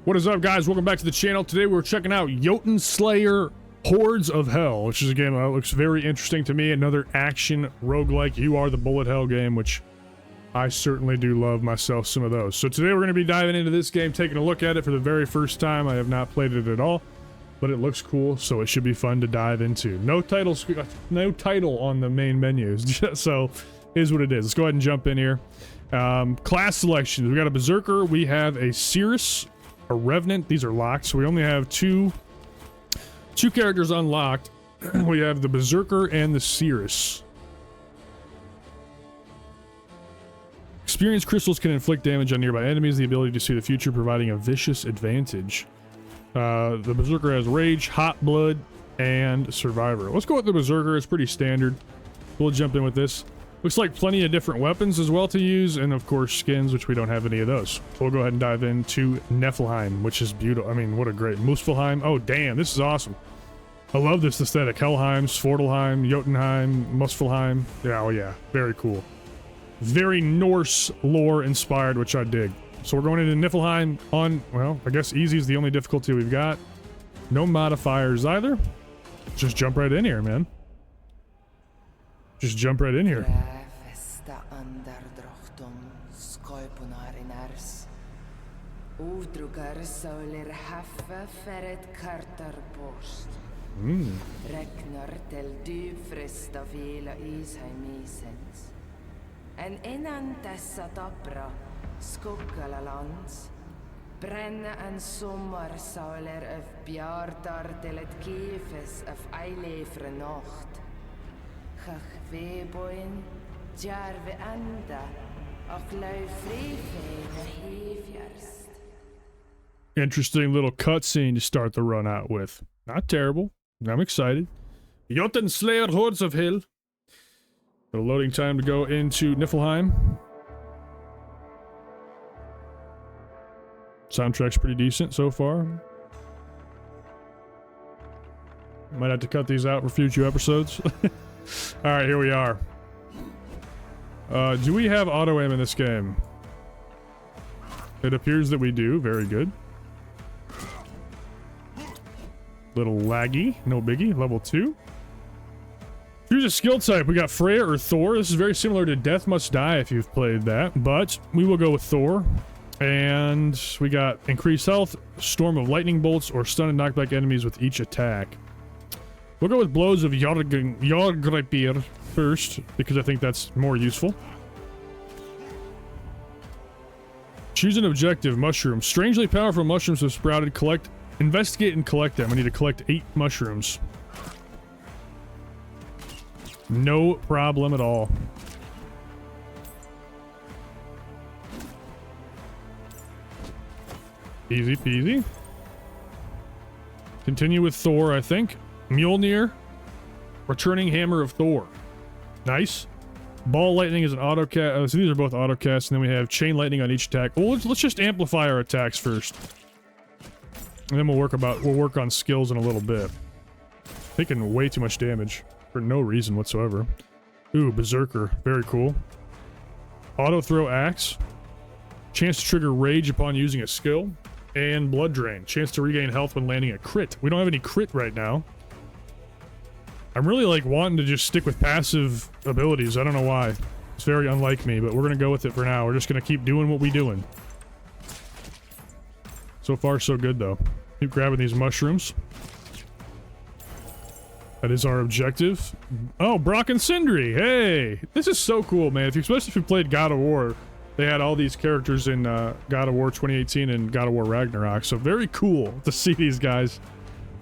What is up, guys? Welcome back to the channel. Today we're checking out Jotunnslayer Hordes of Hel, which is a game that looks very interesting to me. Another action roguelike. You are the bullet hell game, which I certainly do love myself some of those. So today we're going to be diving into this game, taking a look at it for the very first time. I have not played it at all, but it looks cool, so it should be fun to dive into. No title on the main menus, so is what it is. Let's go ahead and jump in here. Class selections. We got a Berserker. We have a Cirrus, a Revenant. These are locked, so we only have two characters unlocked. We have the Berserker and the Cirrus. Experience crystals can inflict damage on nearby enemies. The ability to see the future, providing a vicious advantage. The Berserker has Rage, Hot Blood, and Survivor. Let's go with the Berserker. It's pretty standard. We'll jump in with this. Looks like plenty of different weapons as well to use, and of course skins, which we don't have any of those. So we'll go ahead and dive into Niflheim, which is beautiful. I mean, what a great Muspelheim. Oh damn, this is awesome. I love this aesthetic. Helheim, Svartalheim, Jotunheim, Muspelheim. Yeah, oh yeah, very cool. Very Norse lore inspired, which I dig. So we're going into Niflheim on, well, I guess easy is the only difficulty we've got. No modifiers either. Just jump right in here, man. Just jump right in here. En innan dessa tappra skuggalands bränna en sommarsauler av bjardar till ett kifes av eilefre nacht. Chach veboin, djarve enda, och lau frifeina hivjarst. Interesting little cutscene to start the run out with. Not terrible. I'm excited. Jotunnslayer Hordes of Hel. The loading time to go into Niflheim. Soundtrack's pretty decent so far. Might have to cut these out for future episodes. Alright, here we are. Do we have auto aim in this game? It appears that we do. Very good. Little laggy. No biggie. Level 2. Choose a skill type. We got Freya or Thor. This is very similar to Death Must Die if you've played that, but we will go with Thor. And we got increased health, storm of lightning bolts, or stun and knockback enemies with each attack. We'll go with blows of Jargreipir first, because I think that's more useful. Choose an objective. Mushrooms. Strangely powerful mushrooms have sprouted. Investigate and collect them. I need to collect 8 mushrooms. No problem at all. Easy peasy. Continue with Thor, I think. Mjolnir. Returning Hammer of Thor. Nice. Ball Lightning is an auto cast. So these are both auto casts, and then we have Chain Lightning on each attack. Well, let's just amplify our attacks first. And then we'll work on skills in a little bit. Taking way too much damage. For no reason whatsoever. Ooh, Berserker. Very cool. Auto throw axe. Chance to trigger rage upon using a skill. And blood drain. Chance to regain health when landing a crit. We don't have any crit right now. I'm really like wanting to just stick with passive abilities. I don't know why. It's very unlike me, but we're gonna go with it for now. We're just gonna keep doing what we doing. So far so good though. Keep grabbing these mushrooms. That is our objective. Oh, Brock and Sindri. Hey, this is so cool, man. Especially if you played God of War. They had all these characters in God of War 2018 and God of War Ragnarok. So very cool to see these guys.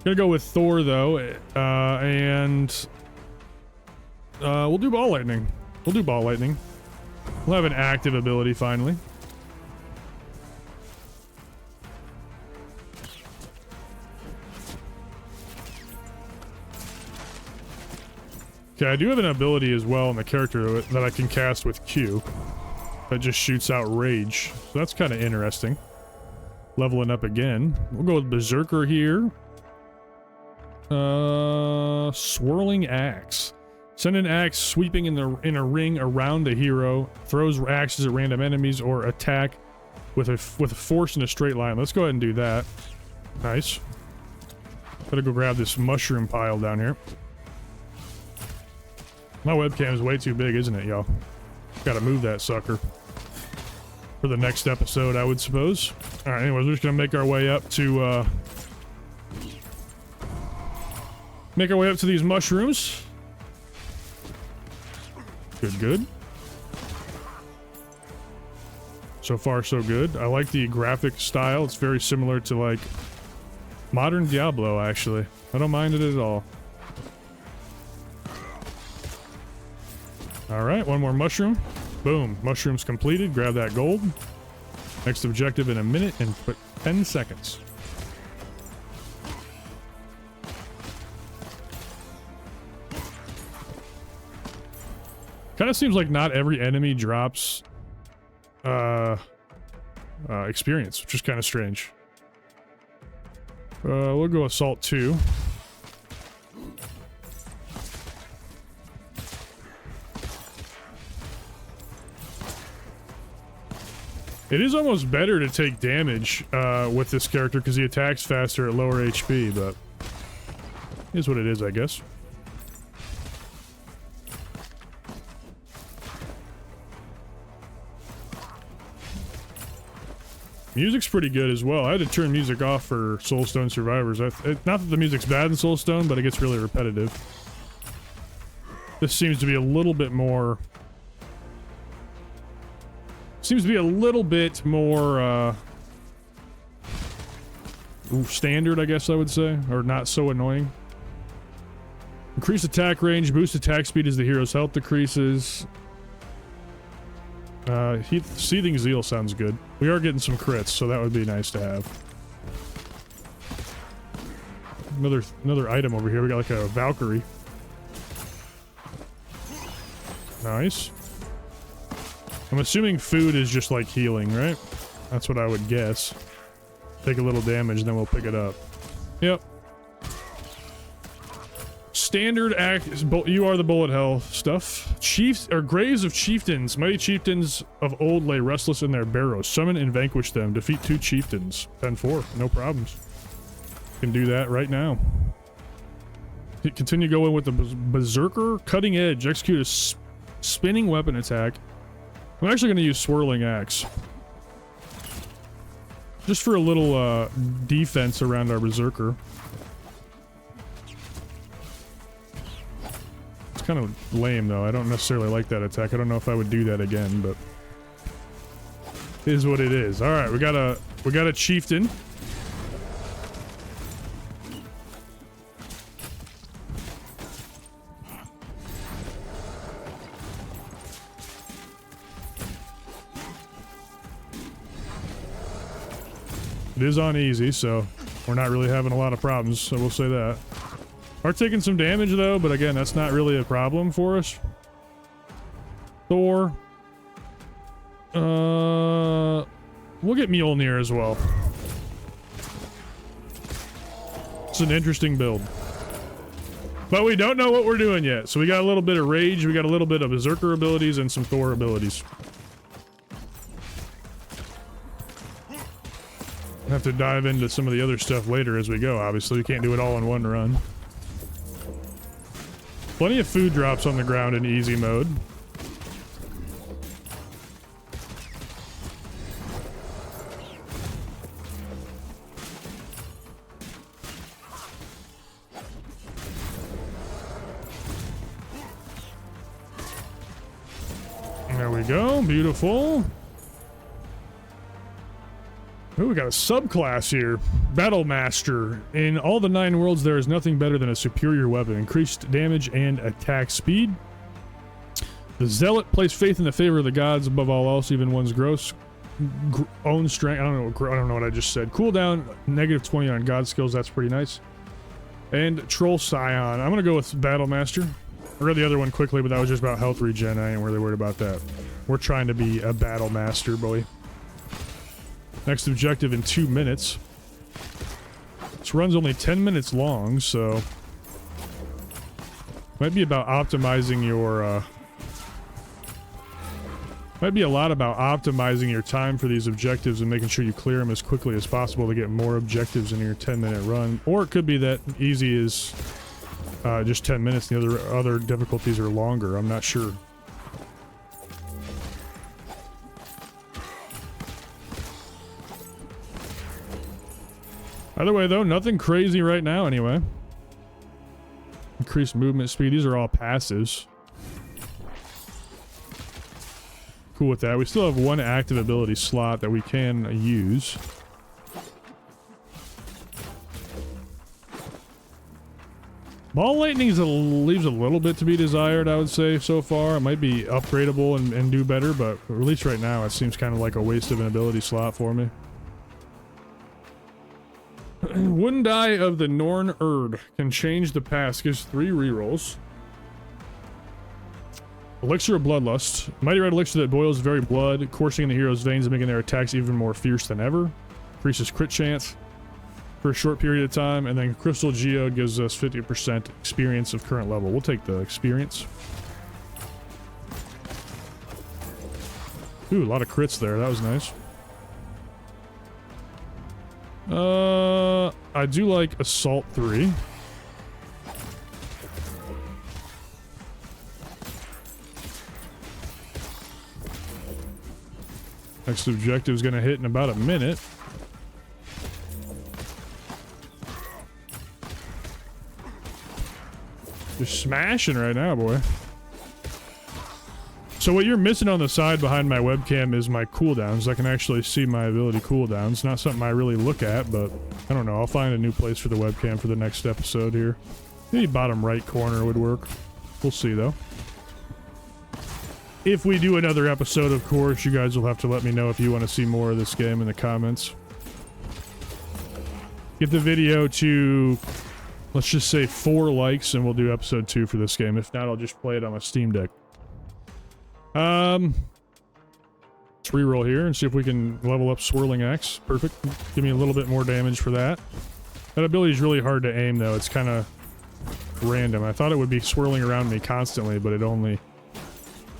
Gonna go with Thor though, and we'll do Ball Lightning. We'll do Ball Lightning. We'll have an active ability finally. Okay, I do have an ability as well in the character that I can cast with Q. That just shoots out rage. So that's kind of interesting. Leveling up again. We'll go with Berserker here. Swirling Axe. Send an axe sweeping in a ring around a hero. Throws axes at random enemies or attack with a force in a straight line. Let's go ahead and do that. Nice. Gotta go grab this mushroom pile down here. My webcam is way too big, isn't it, y'all? Gotta move that sucker for the next episode, I would suppose. All right, anyways, we're just gonna make our way up to these mushrooms. Good. So far, so good. I like the graphic style. It's very similar to, like, modern Diablo, actually. I don't mind it at all. Alright, one more mushroom. Boom. Mushrooms completed. Grab that gold. Next objective in a minute and 10 seconds. Kind of seems like not every enemy drops experience, which is kind of strange. We'll go Assault 2. It is almost better to take damage with this character because he attacks faster at lower HP, but it is what it is, I guess. Music's pretty good as well. I had to turn music off for Soulstone Survivors. Not that the music's bad in Soulstone, but it gets really repetitive. This seems to be a little bit more... standard, I guess I would say. Or not so annoying. Increased attack range, boost attack speed as the hero's health decreases. Seething Zeal sounds good. We are getting some crits, so that would be nice to have. Another item over here. We got like a Valkyrie. Nice. I'm assuming food is just like healing, right? That's what I would guess. Take a little damage, then we'll pick it up. Yep. Standard act is you are the bullet hell stuff. Chiefs or graves of chieftains. Mighty chieftains of old lay restless in their barrows. Summon and vanquish them. Defeat 2 chieftains. 10-4. No problems. Can do that right now. Continue going with the berserker. Cutting edge. Execute a spinning weapon attack. I'm actually going to use swirling axe. Just for a little defense around our berserker. It's kind of lame though. I don't necessarily like that attack. I don't know if I would do that again, but it is what it is. All right, we got a chieftain. It is on easy, so we're not really having a lot of problems, so we'll say that. Are taking some damage though, but again, that's not really a problem for us. Thor. We'll get Mjolnir as well. It's an interesting build. But we don't know what we're doing yet, so we got a little bit of rage, we got a little bit of berserker abilities, and some Thor abilities. Have to dive into some of the other stuff later as we go, obviously. We can't do it all in one run. Plenty of food drops on the ground in easy mode. There we go. Beautiful. Ooh, we got a subclass here. Battle Master. In all the 9 worlds, there is nothing better than a superior weapon. Increased damage and attack speed. The Zealot place faith in the favor of the gods above all else, even one's own strength. I don't know what I just said. Cooldown -20 on god skills. That's pretty nice. And Troll Scion. I'm gonna go with Battle Master. I read the other one quickly, but that was just about health regen. I ain't really worried about that. We're trying to be a Battle Master, boy. Next objective in 2 minutes. This run's only 10 minutes long, so might be about optimizing your Might be a lot about optimizing your time for these objectives and making sure you clear them as quickly as possible to get more objectives in your 10-minute run. Or it could be that easy is just 10 minutes and the other difficulties are longer. I'm not sure. Either way, though, nothing crazy right now anyway. Increased movement speed. These are all passives. Cool with that. We still have one active ability slot that we can use. Ball lightning leaves a little bit to be desired, I would say, so far. It might be upgradable and do better, but at least right now it seems kind of like a waste of an ability slot for me. Wooden Die of the Norn Erd can change the past. Gives 3 rerolls. Elixir of Bloodlust. Mighty Red Elixir that boils very blood, coursing in the hero's veins and making their attacks even more fierce than ever. Increases crit chance for a short period of time. And then Crystal Geode gives us 50% experience of current level. We'll take the experience. Ooh, a lot of crits there. That was nice. I do like Assault 3. Next objective is going to hit in about a minute. You're smashing right now, boy. So what you're missing on the side behind my webcam is my cooldowns. I can actually see my ability cooldowns. Not something I really look at, but I don't know. I'll find a new place for the webcam for the next episode here. Maybe bottom right corner would work. We'll see, though. If we do another episode, of course, you guys will have to let me know if you want to see more of this game in the comments. Get the video to, let's just say 4 likes, and we'll do episode 2 for this game. If not, I'll just play it on my Steam Deck. Let's reroll here and see if we can level up Swirling Axe. Perfect. Give me a little bit more damage for that. That ability is really hard to aim, though. It's kind of random. I thought it would be swirling around me constantly, but it only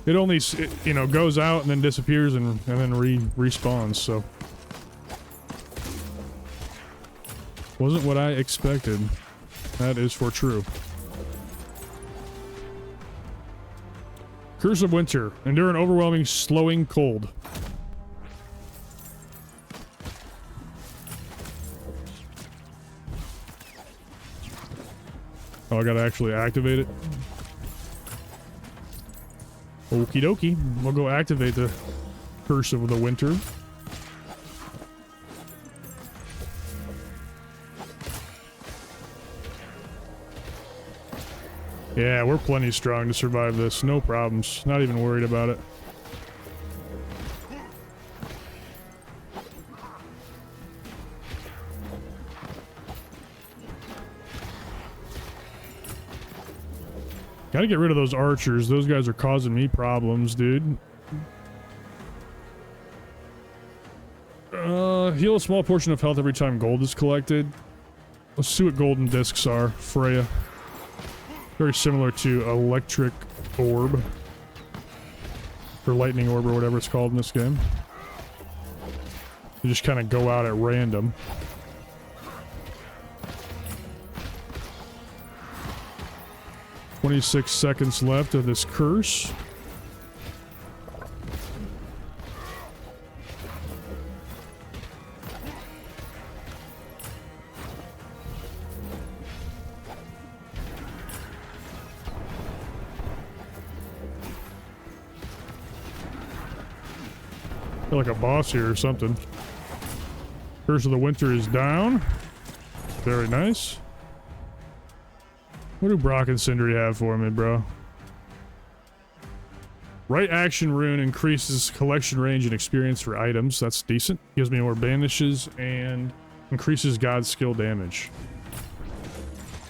you know, goes out and then disappears and then respawns, so. Wasn't what I expected. That is for true. Curse of Winter. Endure an overwhelming, slowing cold. Oh, I gotta actually activate it. Okie dokie. We'll go activate the Curse of the Winter. Yeah, we're plenty strong to survive this. No problems. Not even worried about it. Gotta get rid of those archers. Those guys are causing me problems, dude. Heal a small portion of health every time gold is collected. Let's see what golden discs are. Freya. Very similar to Electric Orb. Or Lightning Orb or whatever it's called in this game. You just kind of go out at random. "26 seconds left of this curse. Feel like a boss here or something. Curse of the Winter is down. Very nice. What do Brock and Sindri have for me, bro? Right action rune increases collection range and experience for items. That's decent. Gives me more banishes and increases God's skill damage.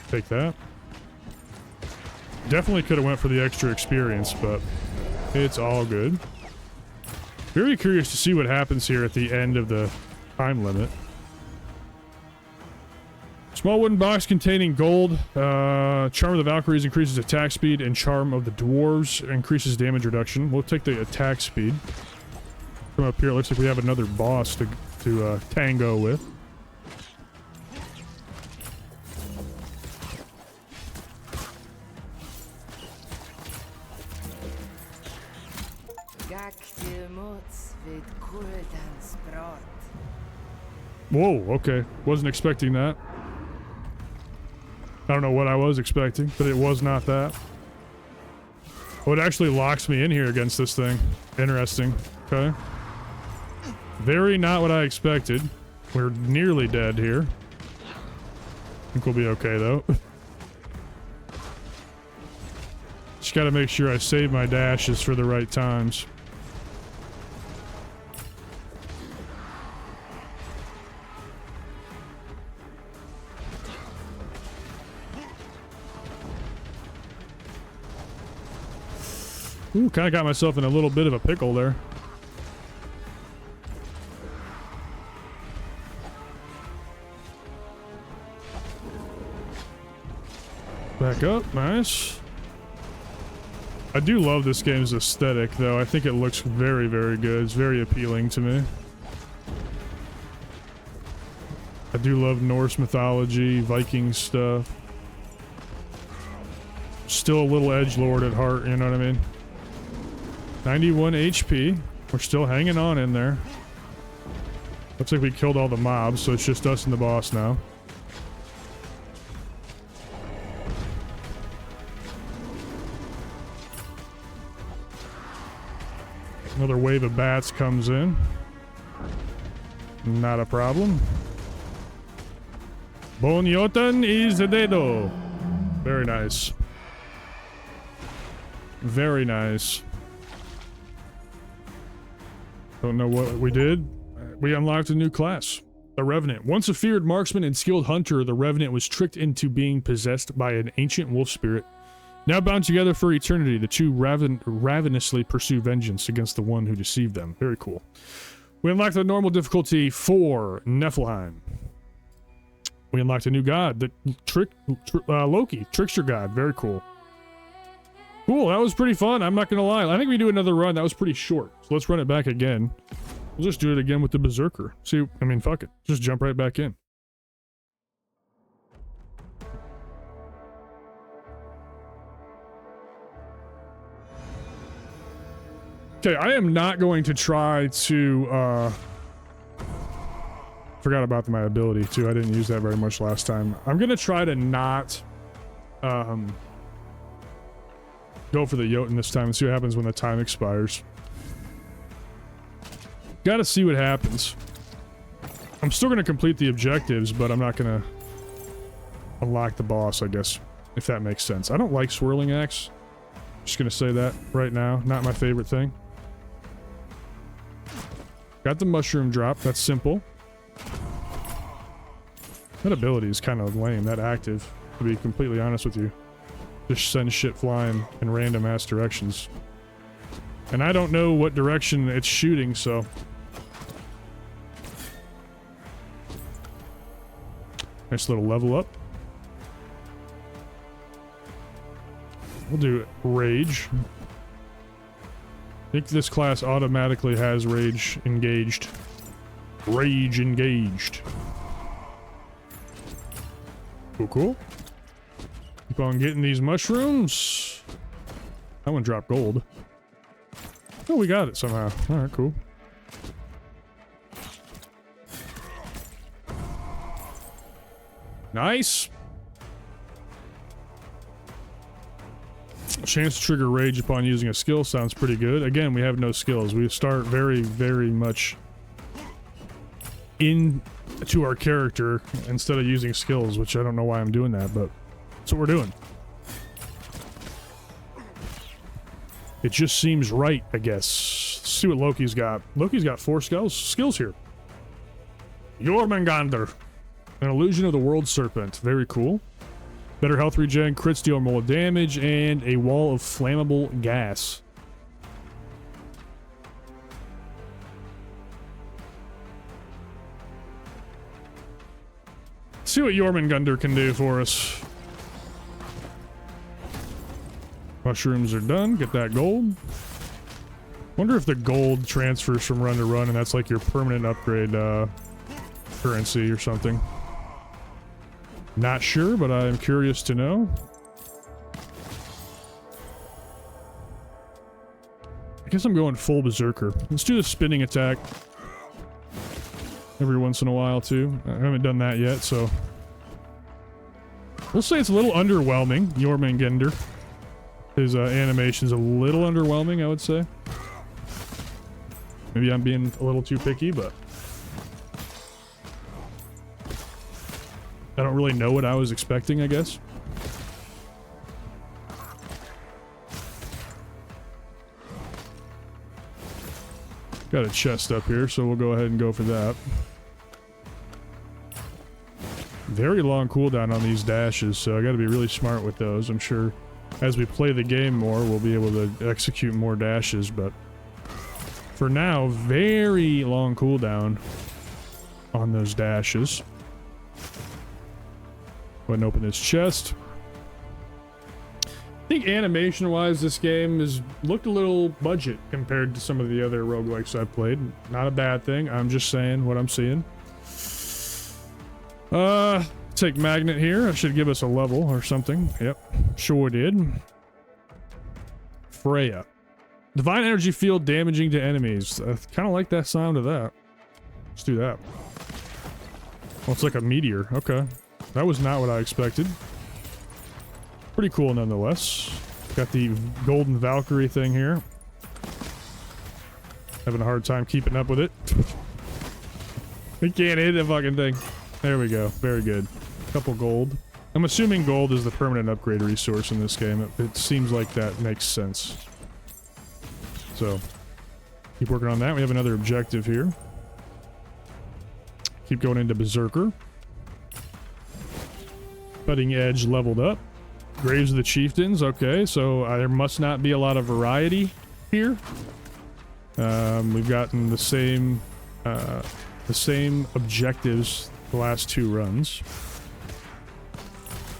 Take that. Definitely could have went for the extra experience, but it's all good. Very curious to see what happens here at the end of the time limit. Small wooden box containing gold. Charm of the Valkyries increases attack speed, and Charm of the Dwarves increases damage reduction. We'll take the attack speed. Come up here. It looks like we have another boss to tango with. Whoa, okay. Wasn't expecting that. I don't know what I was expecting, but it was not that. Oh, it actually locks me in here against this thing. Interesting. Okay. Very not what I expected. We're nearly dead here. I think we'll be okay, though. Just gotta make sure I save my dashes for the right times. Ooh, kind of got myself in a little bit of a pickle there. Back up, nice. I do love this game's aesthetic, though. I think it looks very, very good. It's very appealing to me. I do love Norse mythology, Viking stuff. Still a little edgelord at heart, you know what I mean? 91 HP. We're still hanging on in there. Looks like we killed all the mobs, so it's just us and the boss now. Another wave of bats comes in. Not a problem. Bon Jotun is a dedo. Very nice. Very nice. Don't know what we did. We unlocked a new class. The Revenant. Once a feared marksman and skilled hunter, the Revenant was tricked into being possessed by an ancient wolf spirit. Now bound together for eternity, the two ravenously pursue vengeance against the one who deceived them. Very cool. We unlocked the normal difficulty for Niflheim. We unlocked a new god, the Loki, trickster god. Very cool. Cool, that was pretty fun. I'm not gonna lie. I think we do another run. That was pretty short. So let's run it back again. We'll just do it again with the Berserker. See, I mean, fuck it. Just jump right back in. Okay, I am not going to try to, forgot about my ability too. I didn't use that very much last time. I'm gonna try to not, go for the Jotun this time and see what happens when the time expires. Gotta see what happens. I'm still gonna complete the objectives, but I'm not gonna unlock the boss, I guess, if that makes sense. I don't like swirling axe. Just gonna say that right now. Not my favorite thing. Got the mushroom drop. That's simple. That ability is kind of lame. That active, to be completely honest with you. Just send shit flying in random ass directions. And I don't know what direction it's shooting, so. Nice little level up. We'll do Rage. I think this class automatically has Rage engaged. Rage engaged. Cool, cool. Keep on getting these mushrooms. That one dropped gold. Oh, we got it somehow. Alright, cool. Nice. Chance to trigger rage upon using a skill sounds pretty good. Again, we have no skills. We start very, very much into our character instead of using skills, which I don't know why I'm doing that, but that's what we're doing. It just seems right, I guess. Let's see what Loki's got. Loki's got 4 skills here. Jormungandr. An illusion of the world serpent. Very cool. Better health regen, crits deal more damage, and a wall of flammable gas. See what Jormungandr can do for us. Mushrooms are done. Get that gold. Wonder if the gold transfers from run to run and that's like your permanent upgrade currency or something. Not sure, but I'm curious to know. I guess I'm going full berserker. Let's do the spinning attack. Every once in a while too. I haven't done that yet, so we'll say it's a little underwhelming. Jormungandr. His animation's a little underwhelming, I would say. Maybe I'm being a little too picky, but I don't really know what I was expecting, I guess. Got a chest up here, so we'll go ahead and go for that. Very long cooldown on these dashes, so I gotta be really smart with those. I'm sure as we play the game more, we'll be able to execute more dashes, but for now, very long cooldown on those dashes. Go ahead and open this chest. I think animation-wise, this game has looked a little budget compared to some of the other roguelikes I've played. Not a bad thing. I'm just saying what I'm seeing. Take magnet here. That should give us a level or something. Yep, sure did. Freya. Divine energy field damaging to enemies. I kind of like that sound of that. Let's do that. Oh, it's like a meteor. Okay. That was not what I expected. Pretty cool nonetheless. Got the golden Valkyrie thing here. Having a hard time keeping up with it. We can't hit the fucking thing. There we go. Very good. Couple gold. I'm assuming gold is the permanent upgrade resource in this game. It seems like that makes sense. So, keep working on that. We have another objective here. Keep going into Berserker. Cutting Edge leveled up. Graves of the Chieftains. Okay, so there must not be a lot of variety here. We've gotten the same objectives the last two runs.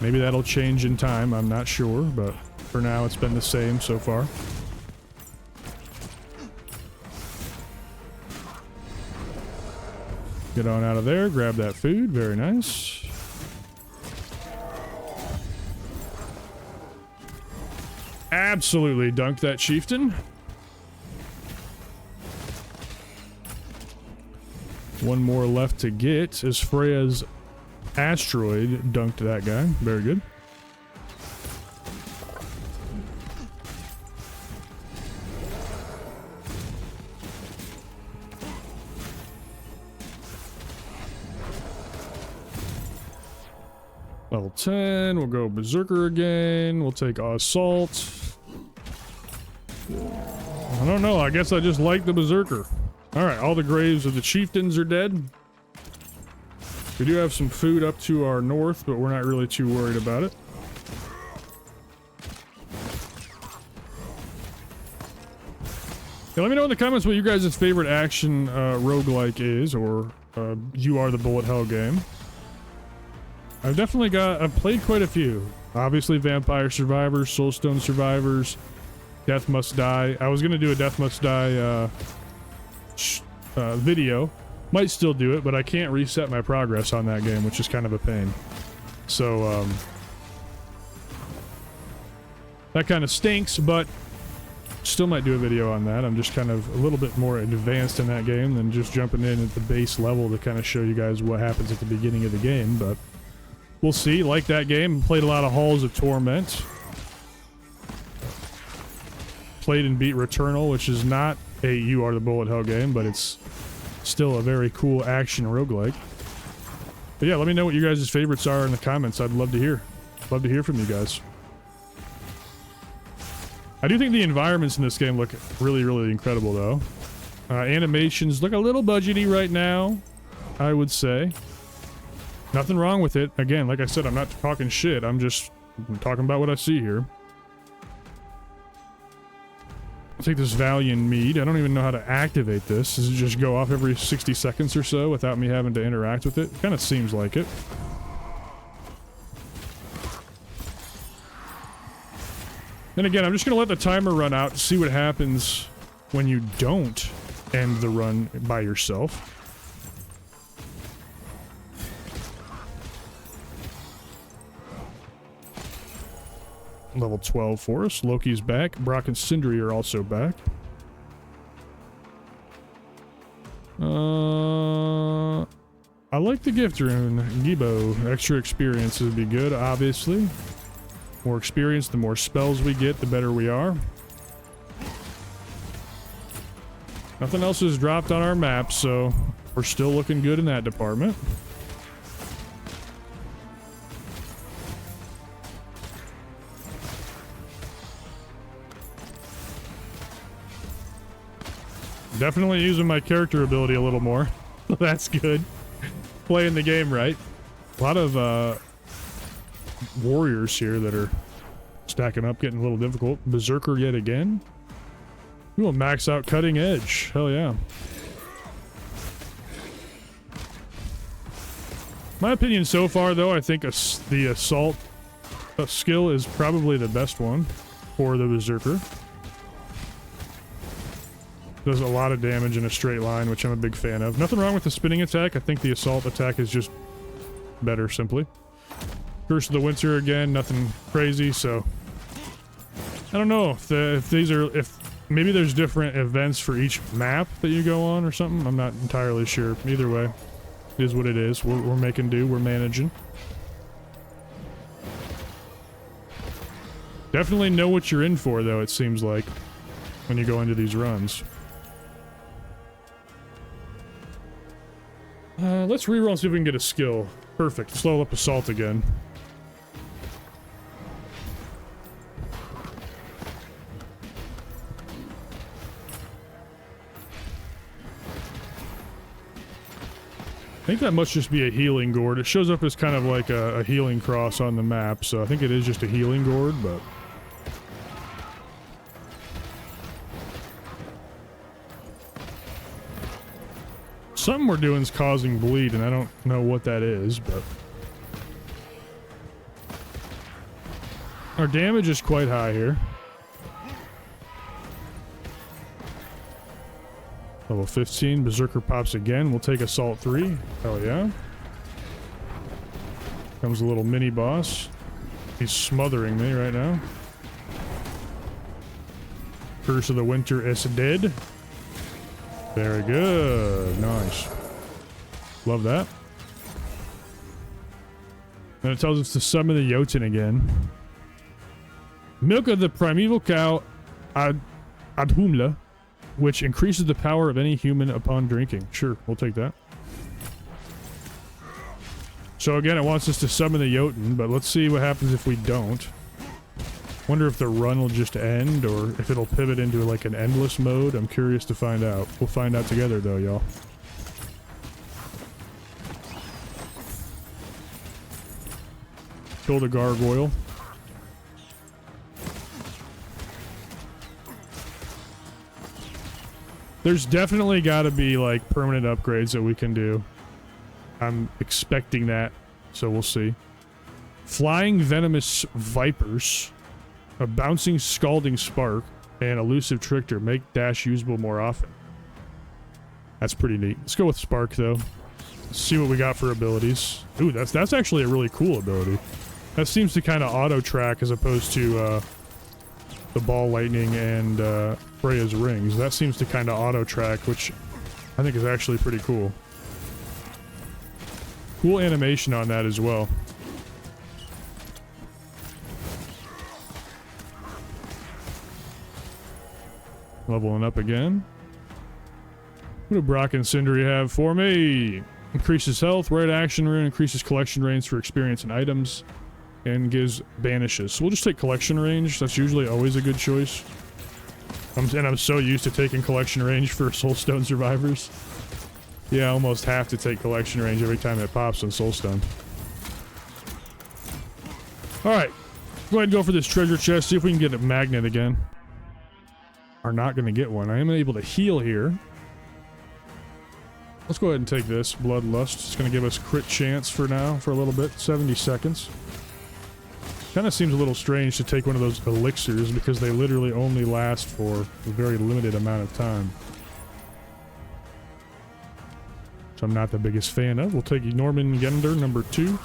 Maybe that'll change in time. I'm not sure, but for now it's been the same so far. Get on out of there. Grab that food. Very nice. Absolutely dunk that chieftain. One more left to get as Freya's asteroid dunked that guy. Very good. Level 10, we'll go Berserker again. We'll take Assault. I don't know, I guess I just like the Berserker. Alright, all the graves of the chieftains are dead. We do have some food up to our north, but we're not really too worried about it. Yeah, let me know in the comments what you guys' favorite action roguelike is, or You Are the Bullet Hell game. I've played quite a few. Obviously Vampire Survivors, Soulstone Survivors, Death Must Die. I was gonna do a Death Must Die video. Might still do it, but I can't reset my progress on that game, which is kind of a pain. So, that kind of stinks, but still might do a video on that. I'm just kind of a little bit more advanced in that game than just jumping in at the base level to kind of show you guys what happens at the beginning of the game, but we'll see. Like that game. Played a lot of Halls of Torment. Played and beat Returnal, which is not a You Are the Bullet Hell game, but it's still a very cool action roguelike. But yeah, let me know what you guys' favorites are in the comments. I'd love to hear. Love to hear from you guys. I do think the environments in this game look really, really incredible, though. Animations look a little budgety right now, I would say. Nothing wrong with it. Again, like I said, I'm not talking shit. I'm just talking about what I see here. I'll take this Valiant Mead. I don't even know how to activate this. Does it just go off every 60 seconds or so without me having to interact with it? Kind of seems like it. And again, I'm just going to let the timer run out to see what happens when you don't end the run by yourself. Level 12 for us. Loki's back. Brock and Sindri are also back. I like the gift rune. Gibo. Extra experience would be good, obviously. More experience, the more spells we get, the better we are. Nothing else is dropped on our map, so we're still looking good in that department. Definitely using my character ability a little more. That's good. Playing the game right. A lot of warriors here that are stacking up, getting a little difficult. Berserker yet again. We will max out cutting edge. Hell yeah. My opinion so far, though, I think the assault skill is probably the best one for the berserker. Does a lot of damage in a straight line, which I'm a big fan of. Nothing wrong with the spinning attack. I think the assault attack is just better, simply. Curse of the Winter again, nothing crazy, so... I don't know if maybe there's different events for each map that you go on or something. I'm not entirely sure. Either way, it is what it is. We're making do. We're managing. Definitely know what you're in for, though, it seems like, when you go into these runs. Let's reroll and see if we can get a skill. Perfect. Slow up assault again. I think that must just be a healing gourd. It shows up as kind of like a healing cross on the map, so I think it is just a healing gourd, but... Something we're doing is causing bleed, and I don't know what that is, but... Our damage is quite high here. Level 15, Berserker pops again. We'll take Assault 3. Hell yeah. Comes a little mini boss. He's smothering me right now. Curse of the Winter is dead. Very good. Nice. Love that. Then it tells us to summon the Jotun again. Milk of the primeval cow Adhumla, which increases the power of any human upon drinking. Sure, we'll take that. So again, it wants us to summon the Jotun, but let's see what happens if we don't. Wonder if the run will just end, or if it'll pivot into like an endless mode. I'm curious to find out. We'll find out together though, y'all. Kill the gargoyle. There's definitely got to be like permanent upgrades that we can do. I'm expecting that, so we'll see. Flying venomous vipers, a bouncing scalding spark, and elusive trickster make dash usable more often. That's pretty neat. Let's go with spark though. Let's see what we got for abilities. Ooh, that's actually a really cool ability. That seems to kind of auto track as opposed to the ball lightning and Freya's rings. That seems to kind of auto track, which I think is actually pretty cool. Cool animation on that as well. Leveling up again. What do Brock and Sindri have for me? Increases health, right action rune, increases collection range for experience and items, and gives banishes. So we'll just take collection range. That's usually always a good choice. And I'm so used to taking collection range for Soulstone survivors. Yeah, I almost have to take collection range every time it pops on Soulstone. Alright. Go ahead and go for this treasure chest. See if we can get a magnet again. Are not going to get one. I am able to heal here. Let's go ahead and take this. Bloodlust. It's going to give us crit chance for now, for a little bit. 70 seconds. Kind of seems a little strange to take one of those elixirs because they literally only last for a very limited amount of time. Which I'm not the biggest fan of. We'll take Jormungandr number 2.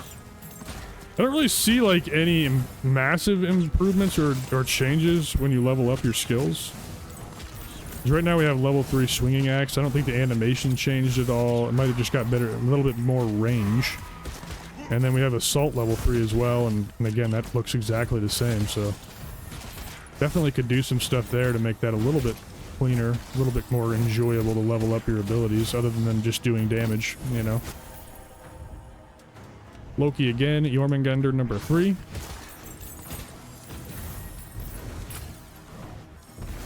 I don't really see like any massive improvements or changes when you level up your skills. Right now we have level 3 swinging axe. I don't think the animation changed at all. It might have just got better, a little bit more range. And then we have assault level 3 as well, and again that looks exactly the same, so definitely could do some stuff there to make that a little bit cleaner, a little bit more enjoyable to level up your abilities other than just doing damage, you know. Loki again, Jormungandr number 3.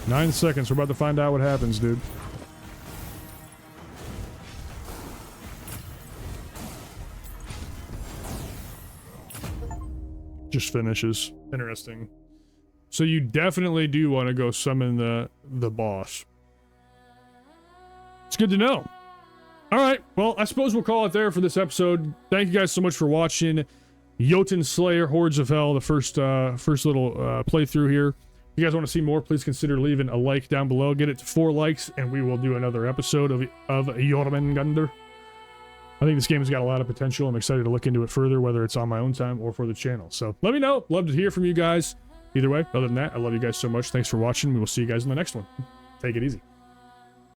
9 seconds, we're about to find out what happens, dude. Just finishes. Interesting. So you definitely do want to go summon the boss. It's good to know. All right, well, I suppose we'll call it there for this episode. Thank you guys so much for watching Jotunnslayer Hordes of Hel, the first little playthrough here. If you guys want to see more, please consider leaving a like down below. Get it to 4 likes, and we will do another episode of Jormungandr. I think this game has got a lot of potential. I'm excited to look into it further, whether it's on my own time or for the channel. So let me know. Love to hear from you guys. Either way, other than that, I love you guys so much. Thanks for watching. We will see you guys in the next one. Take it easy.